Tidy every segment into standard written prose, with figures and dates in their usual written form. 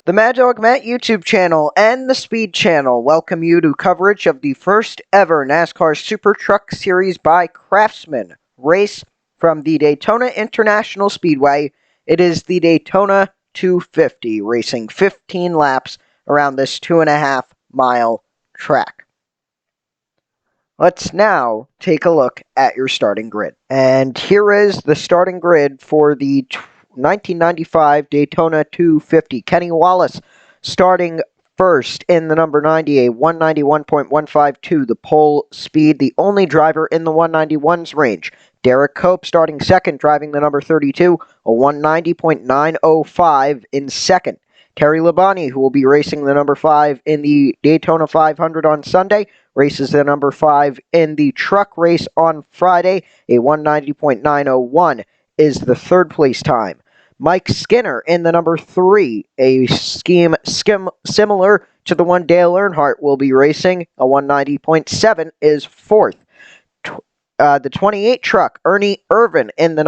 The Mad Dog Matt YouTube channel and the Speed channel welcome you to coverage of the first ever NASCAR Supertruck Series by Craftsman race from the Daytona International Speedway. It is the Daytona 250, racing 15 laps around this 2.5-mile track. Let's now take a look at your starting grid. And here is the starting grid for the 1995 Daytona 250. Kenny Wallace starting first in the number 90, a 191.152, the pole speed, the only driver in the 191's range. Derek Cope starting second, driving the number 32, a 190.905 in second. Terry Labonte, who will be racing the number 5 in the Daytona 500 on Sunday, races the number 5 in the truck race on Friday, a 190.901 is the third place time. Mike Skinner in the number 3, a scheme similar to the one Dale Earnhardt will be racing, a 190.7 is fourth. The 28 truck, Ernie Irvan in the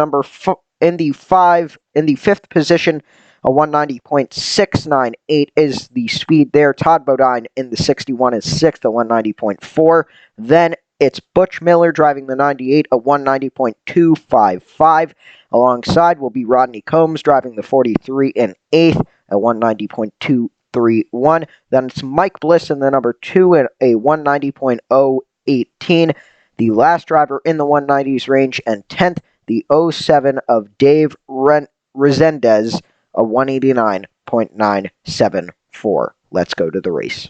fifth position, a 190.698 is the speed there. Todd Bodine in the 61 is sixth, a 190.4. Then it's Butch Miller driving the 98, a 190.255. Alongside will be Rodney Combs driving the 43 in 8th, a 190.231. Then it's Mike Bliss in the number 2 at a 190.018. The last driver in the 190s range and 10th, the 07 of Dave Resendez, a 189.974. Let's go to the race.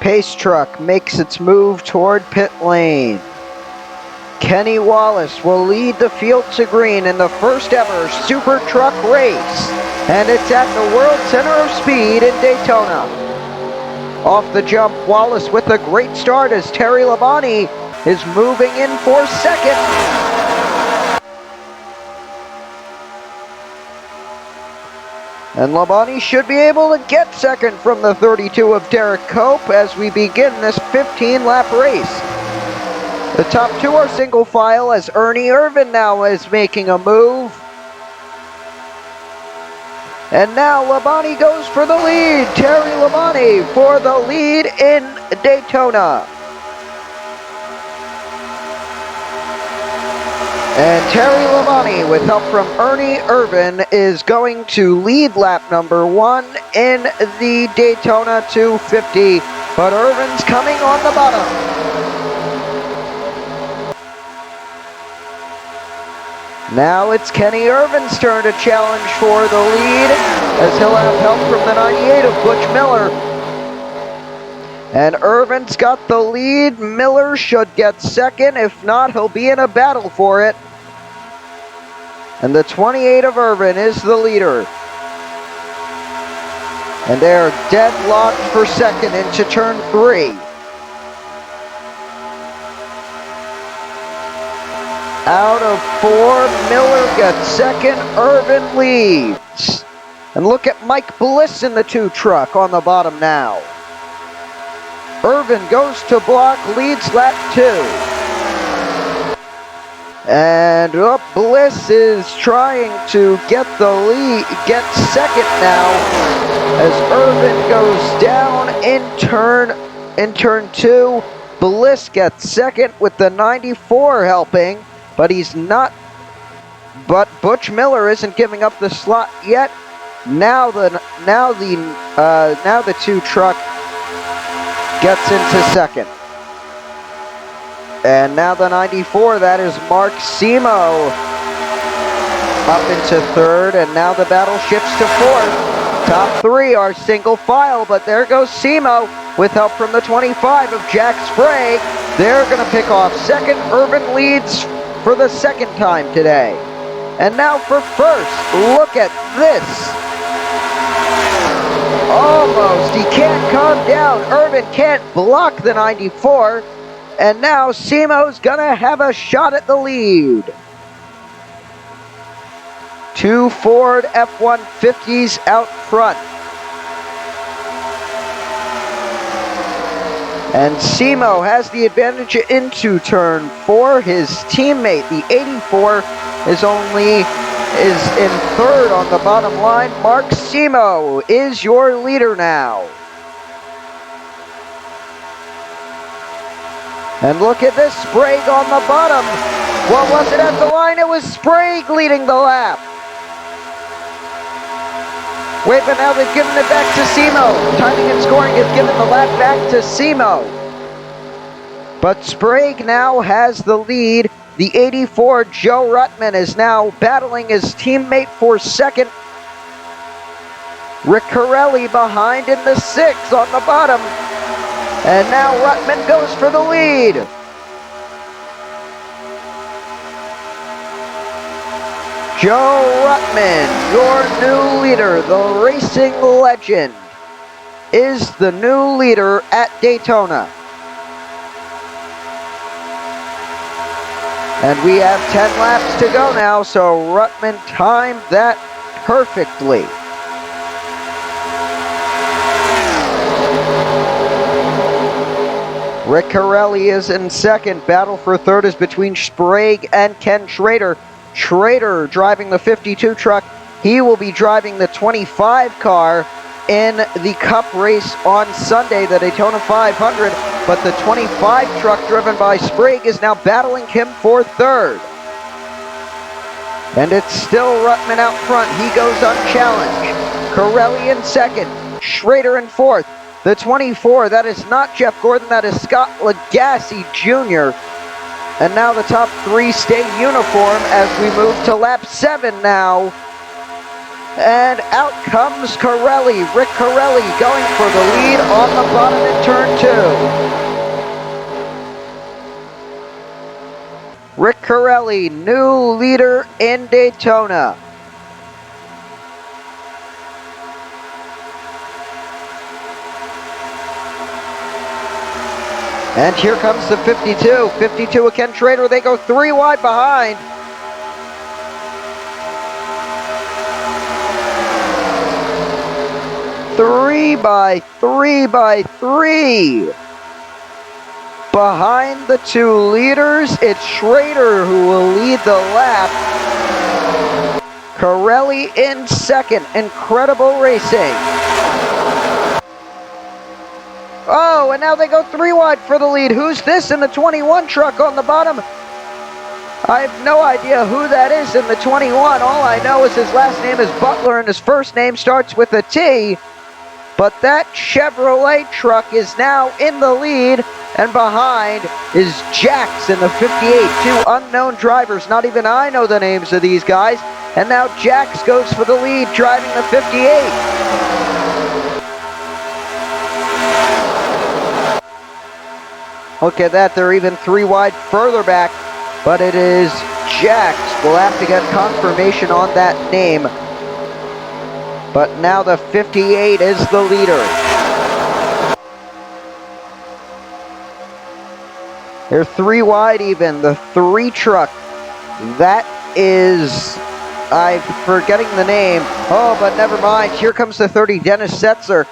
Pace truck makes its move toward pit lane. Kenny Wallace will lead the field to green in the first ever Supertruck race, and it's at the World Center of Speed in Daytona. Off the jump, Wallace with a great start as Terry Labonte is moving in for second. And Labonte should be able to get second from the 32 of Derek Cope as we begin this 15-lap race. The top two are single file as Ernie Irvan now is making a move. And now Labonte goes for the lead. Terry Labonte for the lead in Daytona. And Terry Labonte, with help from Ernie Irvan, is going to lead lap number 1 in the Daytona 250. But Irvan's coming on the bottom. Now it's Kenny Irvan's turn to challenge for the lead, as he'll have help from the 98 of Butch Miller. And Irvan's got the lead. Miller should get second. If not, he'll be in a battle for it. And the 28 of Irvan is the leader. And they're deadlocked for second into turn 3. Out of 4, Miller gets second, Irvan leads. And look at Mike Bliss in the 2 truck on the bottom now. Irvan goes to block, leads lap 2. And Bliss is trying to get the lead, get second now, as Irvan goes down in turn 2. Bliss gets second with the 94 helping. But he's not. But Butch Miller isn't giving up the slot yet. Now the 2 truck gets into second. And now the 94, that is Mark Simo, up into third, and now the battle shifts to fourth. Top 3 are single file, but there goes Simo with help from the 25 of Jack Sprague. They're going to pick off second. Irvan leads for the second time today. And now for first, look at this. Almost, he can't calm down. Irvan can't block the 94. And now Simo's gonna have a shot at the lead. 2 Ford F-150s out front. And Simo has the advantage into turn 4. His teammate, the 84, is only is in third on the bottom line. Mark Simo is your leader now. And look at this, Sprague on the bottom. What was it at the line? It was Sprague leading the lap. Wait, but now they've given it back to Simo. Timing and scoring has given the lap back to Simo. But Sprague now has the lead. The 84, Joe Ruttman, is now battling his teammate for second. Rick Corelli behind in the 6 on the bottom. And now Ruttman goes for the lead. Joe Ruttman, your new leader, the racing legend, is the new leader at Daytona. And we have 10 laps to go now, so Ruttman timed that perfectly. Rick Corelli is in second. Battle for third is between Sprague and Ken Schrader. Schrader driving the 52 truck. He will be driving the 25 car in the Cup race on Sunday, the Daytona 500. But the 25 truck driven by Sprague is now battling him for third. And it's still Ruttman out front. He goes unchallenged. Corelli in second. Schrader in fourth. The 24, that is not Jeff Gordon, that is Scott Lagasse Jr. And now the top three stay uniform as we move to lap 7 now. And out comes Corelli, Rick Corelli, going for the lead on the bottom in turn 2. Rick Corelli, new leader in Daytona. And here comes the 52. 52 with Ken Schrader. They go 3 wide behind. Three by three. Behind the 2 leaders, it's Schrader who will lead the lap. Corelli in second. Incredible racing. Oh, and now they go 3 wide for the lead. Who's this in the 21 truck on the bottom? I have no idea who that is in the 21. All I know is his last name is Butler and his first name starts with a T. But that Chevrolet truck is now in the lead, and behind is Jax in the 58. 2 unknown drivers. Not even I know the names of these guys. And now Jax goes for the lead, driving the 58. Look at that, they're even 3 wide further back, but it is Jax. We'll have to get confirmation on that name. But now the 58 is the leader. They're 3 wide even, the 3 truck. That is, I'm forgetting the name. Oh, but never mind, here comes the 30, Dennis Setzer.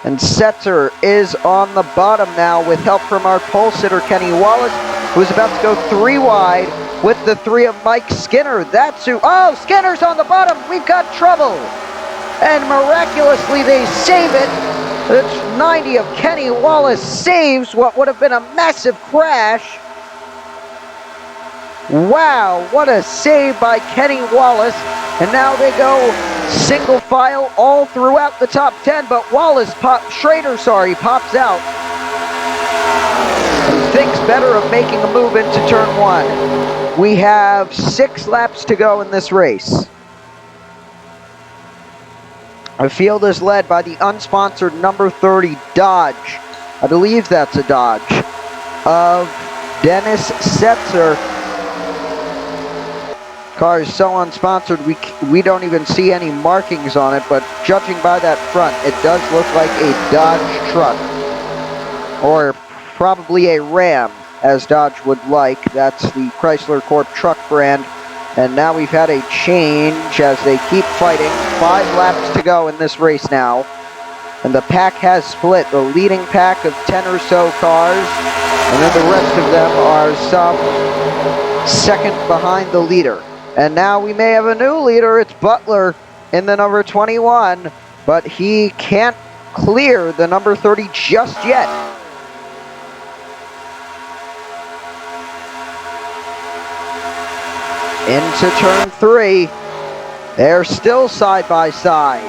And Setzer is on the bottom now with help from our pole sitter, Kenny Wallace, who's about to go 3 wide with the 3 of Mike Skinner. That's who, oh, Skinner's on the bottom, we've got trouble. And miraculously they save it. It's 90 of Kenny Wallace saves what would have been a massive crash. Wow, what a save by Kenny Wallace. And now they go single file all throughout the top 10, but Schrader pops out and thinks better of making a move into turn 1. We have 6 laps to go in this race. The field is led by the unsponsored number 30 Dodge. I believe that's a Dodge of Dennis Setzer. Car is so unsponsored we don't even see any markings on it, but judging by that front, it does look like a Dodge truck, or probably a Ram, as Dodge would like. That's the Chrysler Corp truck brand. And now we've had a change as they keep fighting. 5 laps to go in this race now, and the pack has split. The leading pack of 10 or so cars, and then the rest of them are some second behind the leader. And now we may have a new leader. It's Butler in the number 21, but he can't clear the number 30 just yet. Into turn 3. They're still side by side.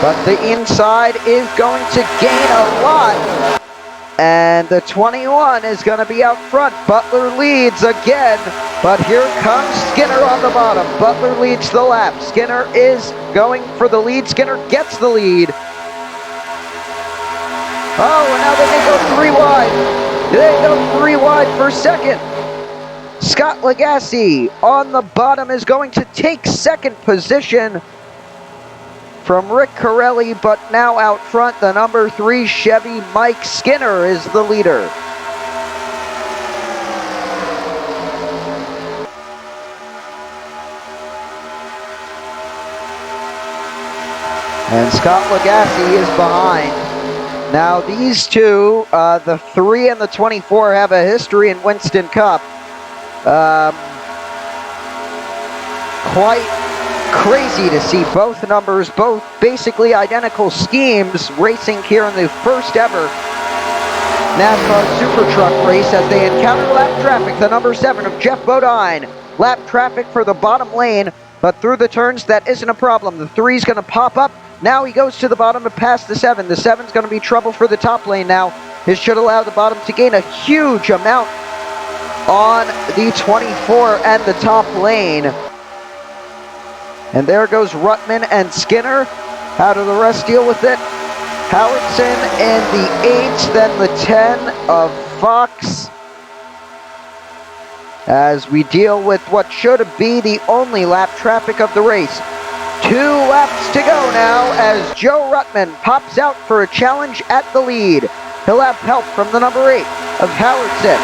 But the inside is going to gain a lot. And the 21 is going to be out front. Butler leads again, but here comes Skinner on the bottom. Butler leads the lap. Skinner is going for the lead. Skinner gets the lead. Oh, and now they go 3 wide. They go 3 wide for second. Scott Lagasse on the bottom is going to take second position from Rick Corelli, but now out front, the number 3 Chevy Mike Skinner is the leader. And Scott Lagasse is behind. Now these two, the 3 and the 24, have a history in Winston Cup. Quite crazy to see both numbers, both basically identical schemes, racing here in the first ever NASCAR Supertruck race as they encounter lap traffic. The number 7 of Jeff Bodine. Lap traffic for the bottom lane, but through the turns, that isn't a problem. The 3 is going to pop up. Now he goes to the bottom to pass the 7. The 7 is going to be trouble for the top lane now. This should allow the bottom to gain a huge amount on the 24 and the top lane. And there goes Ruttman and Skinner. How do the rest deal with it? Howardson in the 8, then the 10 of Fox. As we deal with what should be the only lap traffic of the race. 2 laps to go now as Joe Ruttman pops out for a challenge at the lead. He'll have help from the number 8 of Howardson.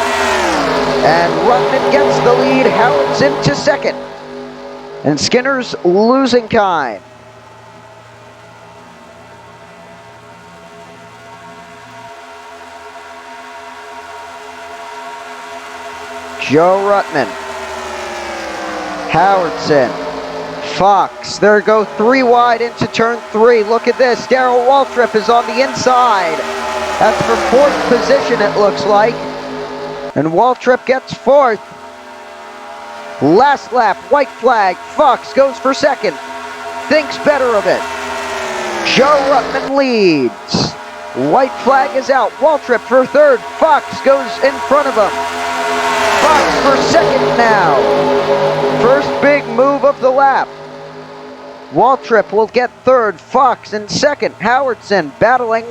And Ruttman gets the lead. Howardson to second. And Skinner's losing time. Joe Ruttman. Howardson. Fox. There go 3 wide into turn 3. Look at this. Darrell Waltrip is on the inside. That's for 4th position, it looks like. And Waltrip gets 4th. Last lap, white flag. Fox goes for second. Thinks better of it. Joe Ruttman leads. White flag is out. Waltrip for 3rd. Fox goes in front of him. Fox for second now. First big move of the lap. Waltrip will get 3rd. Fox in second. Howardson battling.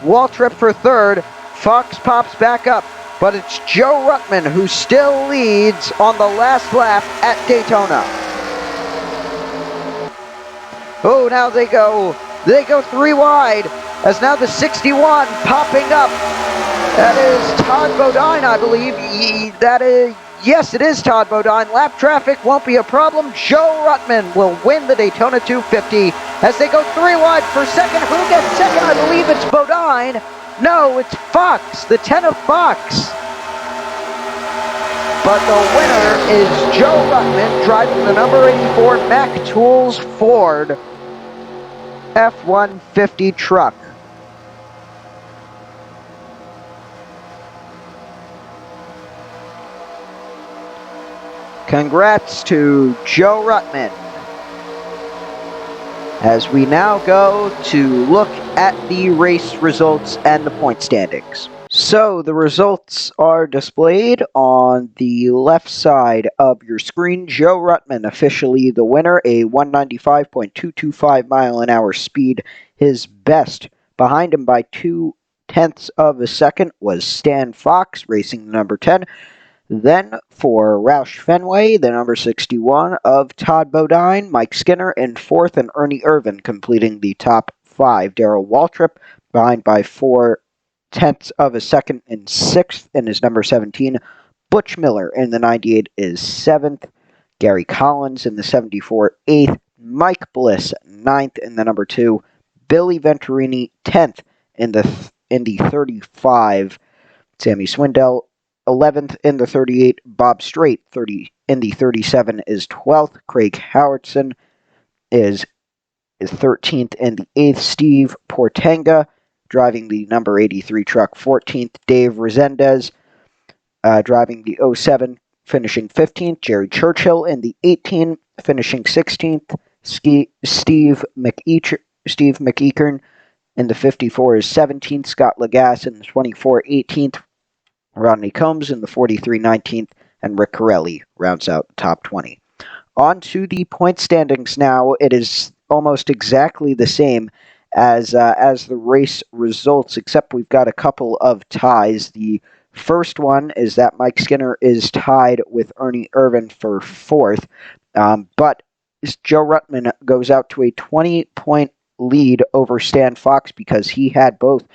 Waltrip for 3rd. Fox pops back up. But it's Joe Ruttman who still leads on the last lap at Daytona. Oh, now they go 3 wide, as now the 61 popping up. That is Todd Bodine, I believe. Yes, it is Todd Bodine. Lap traffic won't be a problem. Joe Ruttman will win the Daytona 250 as they go 3 wide for second. Who gets second? I believe it's Bodine. No, it's Fox, the 10 of Fox. But the winner is Joe Ruttman, driving the number 84 Mack Tools Ford F-150 truck. Congrats to Joe Ruttman. As we now go to look at the race results and the point standings. So the results are displayed on the left side of your screen. Joe Ruttman officially the winner, a 195.225 mile an hour speed, his best. Behind him by 0.2 of a second was Stan Fox, racing the number 10. Then for Roush Fenway, the number 61 of Todd Bodine, Mike Skinner in 4th, and Ernie Irvin completing the top 5. Darrell Waltrip behind by 0.4 of a second in 6th, and his number 17. Butch Miller in the 98 is 7th. Gary Collins in the 74, 8th. Mike Bliss 9th in the number 2. Billy Venturini 10th in the 35. Sammy Swindell 11th in the 38, Bob Strait. In the 37 is 12th. Craig Howardson is 13th in the 8th. Steve Portenga driving the number 83 truck. 14th, Dave Resendez driving the 07, finishing 15th. Jerry Churchill in the 18, finishing 16th. Steve McEachern in the 54 is 17th. Scott Lagasse in the 24, 18th. Rodney Combs in the 43, 19th. And Rick Corelli rounds out the top 20. On to the point standings now. It is almost exactly the same as the race results, except we've got a couple of ties. The first one is that Mike Skinner is tied with Ernie Irvan for 4th, but Joe Ruttman goes out to a 20-point lead over Stan Fox because he had both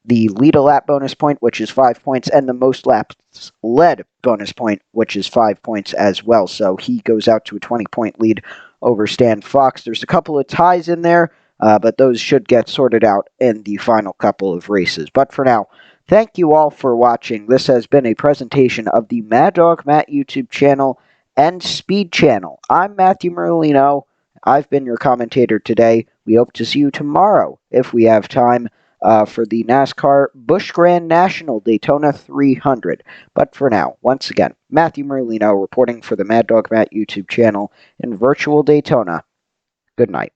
the lead a lap bonus point, which is 5 points, and the most laps led bonus point, which is 5 points as well. So he goes out to a 20-point lead over Stan Fox. There's a couple of ties in there, but those should get sorted out in the final couple of races. But for now, thank you all for watching. This has been a presentation of the Mad Dog Matt YouTube channel and Speed channel. I'm Matthew Merlino. I've been your commentator today. We hope to see you tomorrow, if we have time, for the NASCAR Busch Grand National Daytona 300. But for now, once again, Matthew Merlino reporting for the Mad Dog Matt YouTube channel in virtual Daytona. Good night.